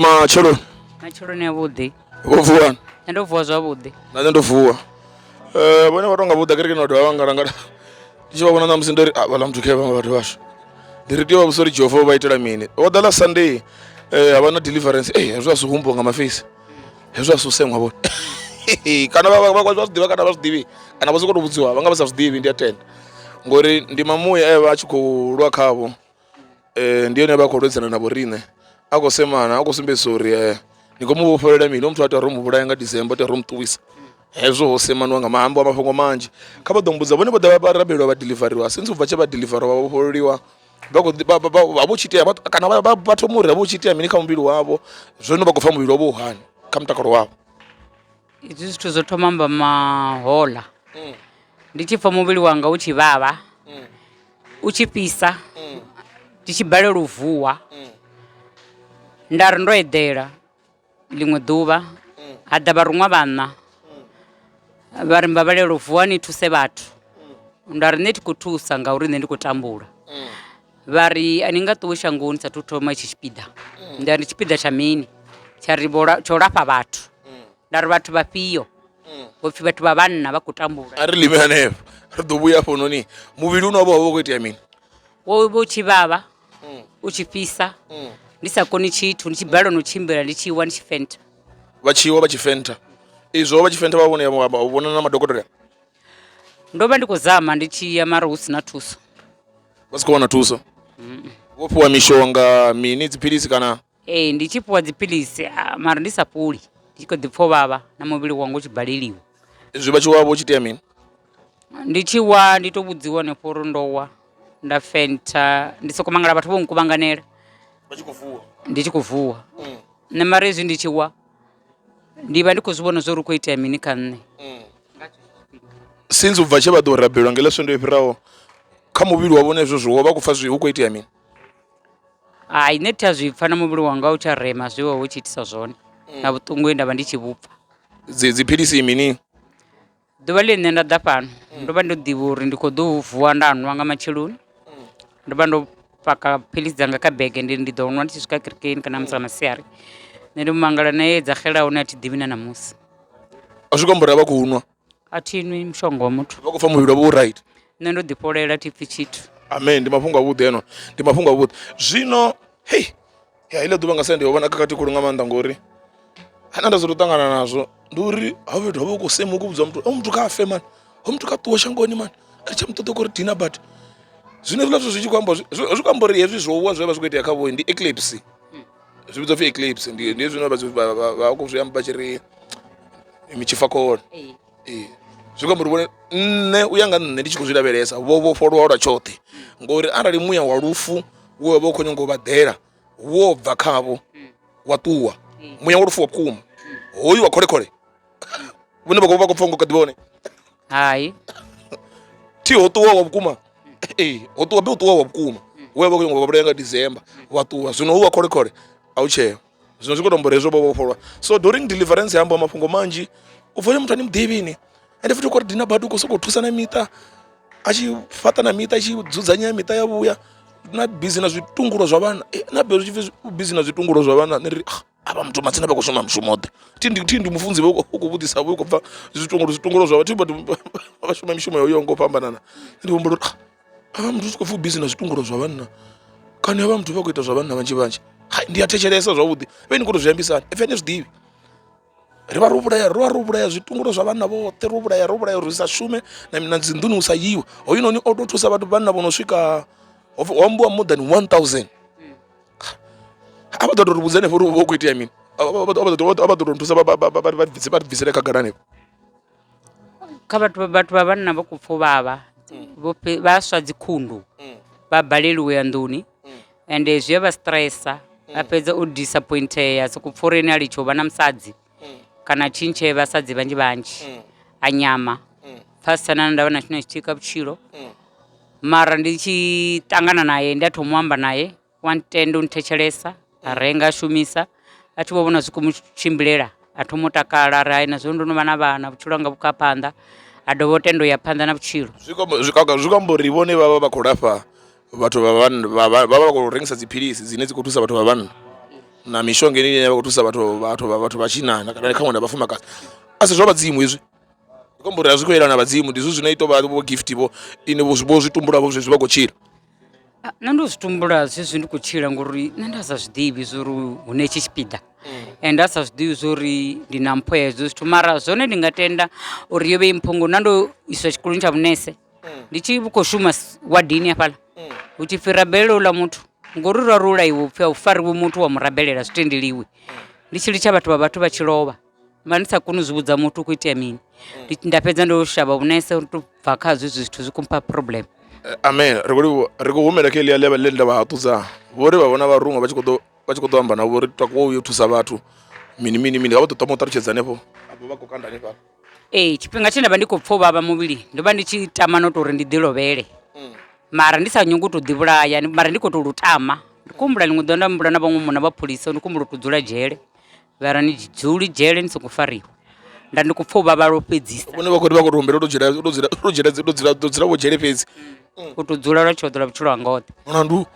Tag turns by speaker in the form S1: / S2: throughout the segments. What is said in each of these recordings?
S1: Machoro ne vhuḓi.
S2: Vuwa.
S1: Ndo vuwa zwavhuḓi.
S2: Na ndo vuwa. Vhone vha tonga vhuḓa kereke no dovha nga langa. Ndi vha vhona namusi ndo ri vhala muthu kheva vhathu vashu. Ndi ri tea u vha Jehova vha itela mini. O ḓala Sunday havha na deliverance hezwo asu humbo nga mafisi. Hezwo asu sengwa vhone. Kana vha zwa zwiḓivha kana vha zwiḓivhi. Kana vha sokou vhudziwa vha nga vha sa zwiḓivhi ndi a tenda. Ngori ndi mamuya vha tshi khou lwa khavho. Ndi yone vha khou lwedzana na vho riṋe. A khou semana a khou sumbedzisa uri ni khou mu vhofhelela mini muthu a tea uri mu vhulaya nga December tea uri mu ṱuwisa hezwo ho semaniwa nga maambo a mafhungo manzhi kha vha ḓo mbudza vhone vha ḓa vha rabelwa vha deliveriwa since ubva tshe vha deliveriwa vha vhofheleliwa vha vho tshitea kana vha thoma uri vha vho tshitea mini kha muvhili wavho zwino vha khou pfha muvhili wavho u hani kha mutakalo wavho.
S1: Izwi zwithu zwo thoma mba mahoḽa ndi tshi pfha muvhili wanga u tshi vhavha u tshi fhisa ndi tshi balelwa u vuwa nda ri ndo eḓela ḽiṅwe ḓuvha ha ḓa vharuṅwa vhanna vha ri mbabalelo vuwa ni thuse vhathu nda ri nṋe thi khou thusa ngauri nṋe ndi khou tambula vha ri a ni nga ṱuwe shangoni sa thu thoma itshi tshipiḓa nda ri tshipiḓa tsha mini tsha ri tsho lafha vhathu nda ri vhathu vhafhio vho pfhi vhathu vha vhanna vha khou tambula
S2: a ri lime hanefho ri ḓo vhuya hafho noni muvhili une wavha vha khou itea mini
S1: wo tshi vhavha u tshi fhisa ndi sa koni tshithu ndi tshi balelwa no tshimbila ndi tshi wa ndi tshi fenta
S2: vha tshiwa vha tshi fenta izwo vha tshi fenta vha vhona na madokotela
S1: ndo vha ndi khou zama ndi tshi ya mara hu sina thuso
S2: vha si khou wana thuso vho fhiwa mishonga mini dziphilisi kana
S1: ndi tshi fhiwa dziphilisi mara ndi sa fhuli ndi tshi khou ḓi pfha u vhavha na muvhili wanga u tshi baleliwa
S2: izwi vha tshi wavho u tshi tea mini
S1: ndi tshi wa ndi to vhudziwa hanefho uri ndo wa nda fenta ndi sokou mangala vhathu vho nkuvhanganela ndi tshi khou vuwa nṋe mara ezwi ndi tshi wa ndi vha ndi khou zwi vhona zwo ri khou itea mini kha nṋe
S2: since ubva tshe vha ḓo rabelwa nga leswo ndo i fhiraho kha muvhili wa vhone ezwo zwiwo vha khou pfha zwi hu khou itea mini
S1: nṋe thi a zwi pfha na muvhili wanga u tsha rema zwiwa hu tshi itisa zwone na vhuṱungu he nda vha ndi tshi vhupfa
S2: dziphilisi mini
S1: ḓuvha ḽine nda ḓa fhano ndo vha ndo ḓivha uri ndi khou ḓo vuwa nda nwa nga matsheloni ndo vha ndo paka philisi dzanga kha bege ndi ḓo nwa ndi tshi swika kerekeni kana musi nga masiari nṋe ndi mumangala naye dza xela hune a thi ḓivhi na ṋamusi
S2: a swika mbora vha khou nwa
S1: a thi nwi mushonga wa muthu
S2: vha khou pfha muvhili wavho u right
S1: nṋe ndo ḓifholela thi pfhi tshithu
S2: amen ndi mafhungo avhuḓi eno ndi mafhungo avhuḓi zwino hei iḽa ḓuvha nga sa ndi ho vhona khakhathi khulu nga maanḓa ngori hana nda zwi tou ṱangana nazwo ndi uri ha fhethu havha u khou sema u khou vhudza muthu muthu kha afe mani muthu kha ṱuwe shangoni mani a tsha muṱoḓa khou ri dina but zwine hezwiḽa zwithu zwi tshi khou amba zwi khou amba uri hezwi zwowa zwe vha zwi khou itea kha vhoi ndi eclipse zwi vhidzwa pfi eclipse ndi zwine vha khou zwi amba tshi ri mitshifakole zwi khou amba uri vhone nṋe u ya nga nṋe ndi tshi khou zwi lavhelesa vho vhofholowa lwa tshoṱhe ngori arali muya wa lufu wo vha u khou nyanga u vhaḓela wo bva khavho wa ṱuwa muya wa lufu wa vhukuma hoyu wa kholekole vhone vha khou pfha ngo kha ḓi vhone
S1: hai
S2: thi ho ṱuwa wa vhukuma ho ṱuwa be u ṱuwa wa vhukuma we vha khou nyanga u vhaḓela nga December wa ṱuwa zwino hu wa kholekole a u tsheo zwino zwi khou tou mbora hezwo vha vhofholwa so during deliverance ya amba mafhungo manzhi u vhone muthu ani muḓivhini ende futhi u khou ri dina badi u khou sokou thusa na miṱa a tshi fhaṱa na miṱa a tshi dzudzanya miṱa ya vhuya na bizi na zwitungulo zwa vhana na bizi na zwitungulo zwa vhana ni ri avha muthu matsina vha khou shuma mushumo ḓe thi ndi mufunzi vha u khou vhudzisa vho u khou pfha zwitungulo zwa vhathu vha shuma mishumo yo ngo fhambanana ndi humbula uri avha muthu u khou pfha bizi na zwitungulo zwa vhana kana avha muthu vha khou ita zwa vhana vhanzhi ndi a thetshelesa zwavhuḓi vhe ni khou tou zwi ambisana efe ni zwiḓivhi ri vha ro vhulaya zwitungulo zwa vhana vhoṱhe ro vhulaya uri sa shume na dzinḓuni u sa yiwa hoyu noni o tou thusa vhathu vhanna vho no swika wambiwa more than 1000 a vha ḓo tou ri vhudza henefho uri u vha u khou itea mini a vha ḓo tou thusa vha bvisele khagala henefho
S1: kha vhathu vha vhanna vha khou pfha u vhavha vha swa dzikhundu vha baleliwe ya nḓuni ende zwi a vha stressa a fhedza u disappointea sokou pfha uri ene a litsho u vha na musadzi kana tshintshe vhasadzi vhanzhi a nyama pfasana nda vha na tshina tshitika vhutshilo mara ndi tshi ṱangana naye ndi a thoma u amba naye wa ntenda u nthetshelesa a renga a shumisa a tshi vho vhona zwi khou mu tshimbilela a thoma u takala ari hai na zwo ndo no vha na vhana vhutshilo hanga vhu kha phanḓa a dovha u tenda u ya phanḓa na vhutshilo
S2: zwi khou amba uri vhone vha vha vha khou lafha vhathu vha khou rengisa dziphilisi dzine dzi khou thusa vhathu vha vhanna na mishonga inini yakutusa vatu vachinana kana kamwe na vafumakazi asi zva vadzimu izvi kombori azvikoyerana vadzimu ndizvo zvinoita vo gift vo ine vozvitumbura vo zvezvi vagochira
S1: nandozvitumbura zvezvi ndikuchira ngori nandazazvidivi zori une chichipida and asazvidivi zori ndina mpo yazvo zvithu mara zvone ndingatenda uri yove impungu nandoiswa chikuluni chamunese ndichikoshuma wadhini apala uchifirabelelo la mutu ngori rarula iwe upfe aufariwe mutu wamurabelela zvitendeliwe ndichiri chavatu vavatu vachirova mandisakoni zvibudza mutu kuita mini ndapedza ndoshava unese utobvakazo izvi zvithu zvikumpa problem
S2: amen rikuhumela ke liya lenda vahatudza vori vavona varunga vachikotoamba navo vori takuwouyotusa vatu mini avatotamotarichedza nepo apo vakokanda nepapa
S1: chipinga chendava ndikupfova muvili ndoba ndichitama notori ndidilovele mara ndisanyungutodivulaya mara ndikotolutama ndikumbula limwe dzoa ndambula na vamwe muna vapholisa ndikumbula kudzula jele vara nidzuli jele nisokufariwa ndandikupfova valopedzisa
S2: kune vakoti vakotohumbera todzira vojele pedzi
S1: kutodzula lwachodzola vuchilo wanga wote
S2: onandu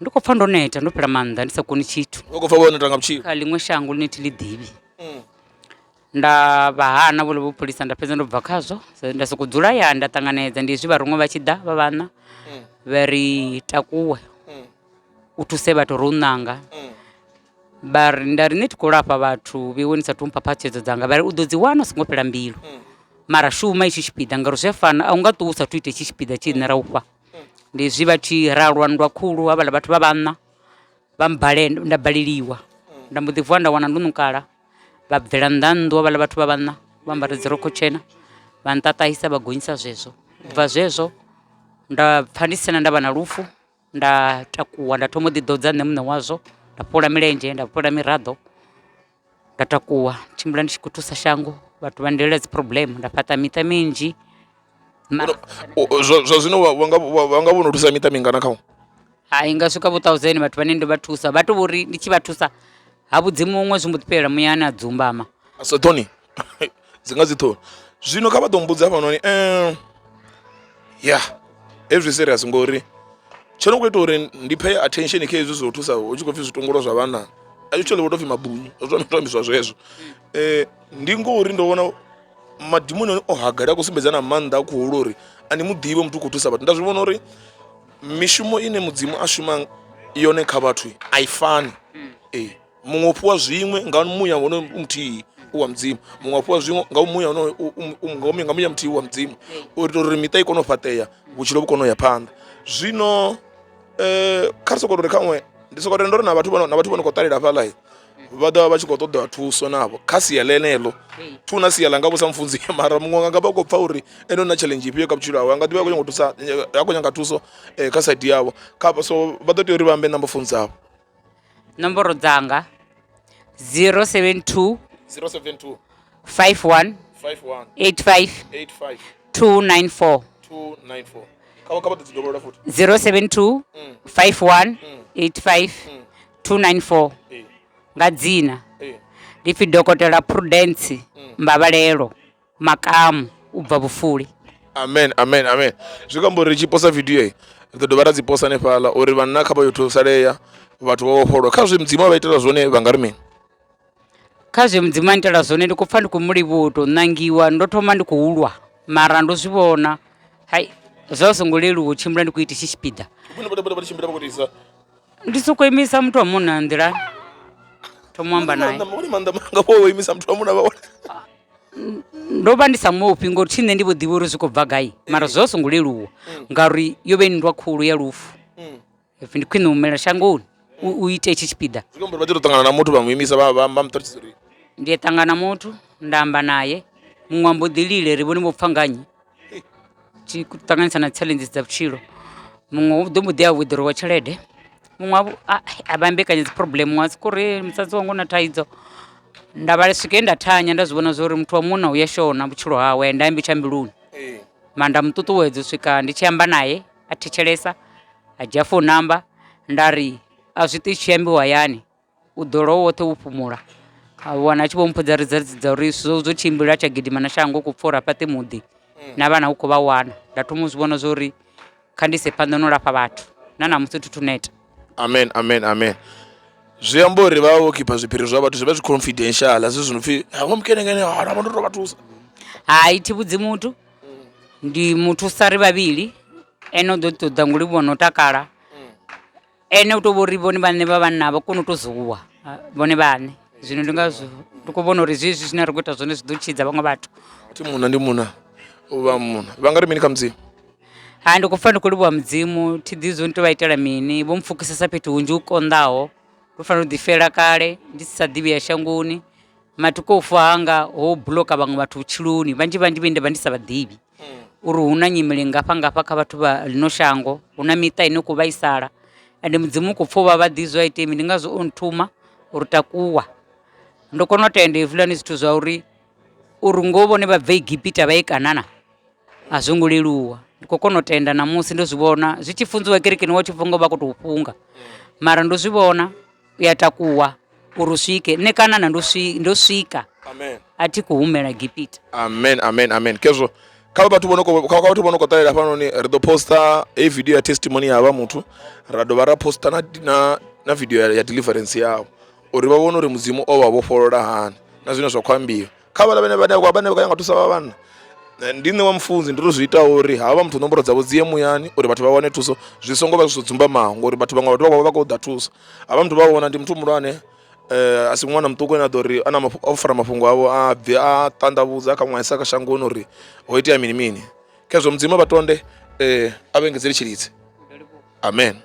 S1: ndikopfa ndoneta ndopera manda ndisakoni chithu
S2: vakopfa vonetanga vuchilo
S1: kalimwe shangu lineti lidivi ndavahana vole vopholisa ndapedza ndobva khazvo ndasokudzula ya ndatanganedza ndizvi varumwe vachida vavana vari takuwe utuse vatu runanga bari ndari neti kurapa vatu viwonisa tumpa pachedzo dzanga vari udodziwana singopera mbilu mara shuma ichi chipida ngaro zvefana aungatuusa tuite chichipida china raupa ndizvi vachiralwa ndwakulu avala vatu vavana vambale ndabhaliliwa ndambudhivua ndawana ndunukala vabvela ndando avala vatu vavana vambaridziroko chena vantatahisa vagonyisa zvezvo kubva zvezvo ndapfandisana ndava na lufu ndatakuwa ndatomudhidhodza nemune wazvo ndapola milenje ndapola miradho ndatakuwa chimbula ndichikutusa shango vatu vandilela problem ndapata mita minji
S2: zvazvino vangavonotusa mita mingana kawo
S1: ingasvika vo 1000 vatu vanende vatusa vatovori ndichivatusa havudzi mumwe zvimbutipera muyani adzumbama
S2: so tony dzingadzitoni zvino kavatombudza panoni ya every serious ngori chinokuita uri ndipay attention ke izvi zvotusa uchikofi zvitongoro zvavana actually wotofi mabunyu zvonotomiswa zvezvo ndingori ndoona madhimoni ohagara kusimbedzana manda kuhurori ani mudhive mutu kutusa vatu ndazvivona uri mishumo ine mudzimu ashuma iyone khavathu aifani mumwe upuwa zvimwe ngamuya uno umtii uwa mdzimu mumwe upuwa zvimwe ngamuya uno ngamuya mtii uwa mdzimu uri mita ikonofateya vuchilo vukonoya panda zvino karisokorore kamwe ndisokorore ndori na vatu vanokotarira palai vada vachikotoda thuso navo khasiya lenelo thuna siya langa kusamfunzi mara mumwe anga bakopfa uri eno na challenge ipi kabuchiro awo anga tiwa kunyotusa yakonyanga thuso kaside yavo kapa so vadoti uri vambe nambofunza avo
S1: nomboro dzanga 072 51 85 294 072 51 85 294 ngadzina ndifi dokotela Prudence Mbabalelo makamu ubva bufuli
S2: amen zvikambori richiposa video iyi ritodo varadziposa nepala uri vanna khapa yotosaleya vatu voholwa khazve mudzima vaitira zvone vangari mini
S1: khazve mudzima anitira zvone ndikupfa ndikumulivuto nangiwa ndotoma ndikuulwa mara ndozvivona hai zvazongolelu uchimbira ndikuiti chichipida ndisokuimisa mtu wa munhu andirani tomwamba naye ndoba ndisamuopi ngoti chine ndivodhiva uri zvikobva gai mara zvazongoleluwa ngari yove ndwa khulu ya lufu ifi ndikwinumela shangoni uite chichipida
S2: vatotangana na mutu vamuimisa vamutarisiri
S1: ndiyetangana mutu ndamba naye mumwe ambodhilile rivoni vopfanganyi chikutanganisa na challenges dza vuchilo mumwe udomudhiya withdrawa chelede mumwe avambekanye dziproblem wasikuri musadzi wangu na thaidzo ndavasvike ndatanya ndazvivona zori mutu wamuna uyashona vuchilo hawe ndaimbicha mbiluni manda mututuwedzo svika ndichiamba naye atichelesa aja phone number ndari azviti chiambiwa yani udhoro wote upumura awana achivomupudza ridzaridza uri zochimbira chagidhima na shango kupfura pate mudhi navana uko vawana ndatomuzvivona zori khandise panda norapa vatu nanamusi tutuneta
S2: amen zwi amba uri vha vho khipha zwiphiri zwa vhathu zwi vha zwi confidential asi zwino pfhi ngo mukene hana vha ndo to vha thusa.
S1: Hai thi vhudzi muthu ndi muthusa ri vhavhili ene o ḓo ṱoḓa ngo livhuwa no takala ene u tou vho ri vhone vhane vha vhanna vha kone u tou zuwa vhone vhaṋe zwino ndi ngazwo ndi khou vhona uri zwezwi zwine ri khou ita zwone zwi ḓo tshidza vhaṅwe vhathu.
S2: Thi muna ndi muna u vha muna vha nga ri mini kha mudzimu?
S1: Hai ndi khou pfha ndi khou livhuwa mudzimu thi ḓi zwo ni tou vha itela mini vho mpfukisesa fhethu hunzhi u konḓaho ndo fanela u ḓifela kale ndi si sa ḓivhi ya shangoni matikofu hanga ho buḽoka vhaṅwe vhathu vhutshiloni vhanzhi vhe nda vha ndi sa vha ḓivhi uri hu na nyimele ngafha kha vhathu vha ḽino shango hu na miṱa ine khou vhaisala ende mudzimu u khou pfha u vha vhaḓi zwa ite mini ndi ngazwo o nthuma uri takuwa ndo kona u tenda hezwiḽani zwithu zwa uri ngo vhone vha bve Egipita vha ye Kanana a zwo ngo leluwa ndi khou kona u tenda namusi ndo zwi vhona zwi tshi funziwa kerekeni wa tshi funga vha khou tou funga mara ndo zwi vhona u ya takuwa uri u swike nṋe Kanana ndo swika.
S2: Amen.
S1: A thi khou humela Egipita.
S2: Amen, amen, amen. Kezwo kha vhathu vho no khou ṱalela hafhanoni ri ḓo posta heyi video ya testimony ya havha muthu ra dovha ra posta na video ya deliverance yavho uri vha vhone uri mudzimu o vha vhofholola hani na zwine zwa khou ambiwa kha vhala vhane vha nga thusa vha vhanna. Ndi nṋe wa mufunzi ndi tou zwi ita uri havha muthu nomboro dzavho dzi ye muyani uri vhathu vha wane thuso zwi songo vha zwi dzumbamaho ngori vhathu vhaṅwe vhathu vha khou ḓa thusa havha muthu vha vhona ndi muthu mulwane a si ṅwana muṱuku ane a ḓo ri o fara mafhungo avho a bve a ṱanḓavhudza kha ṅwaisa kha shangoni uri ho itea mini mini khezwo mudzimu vha tonde a vhe engedzeli tshilidzi. Amen.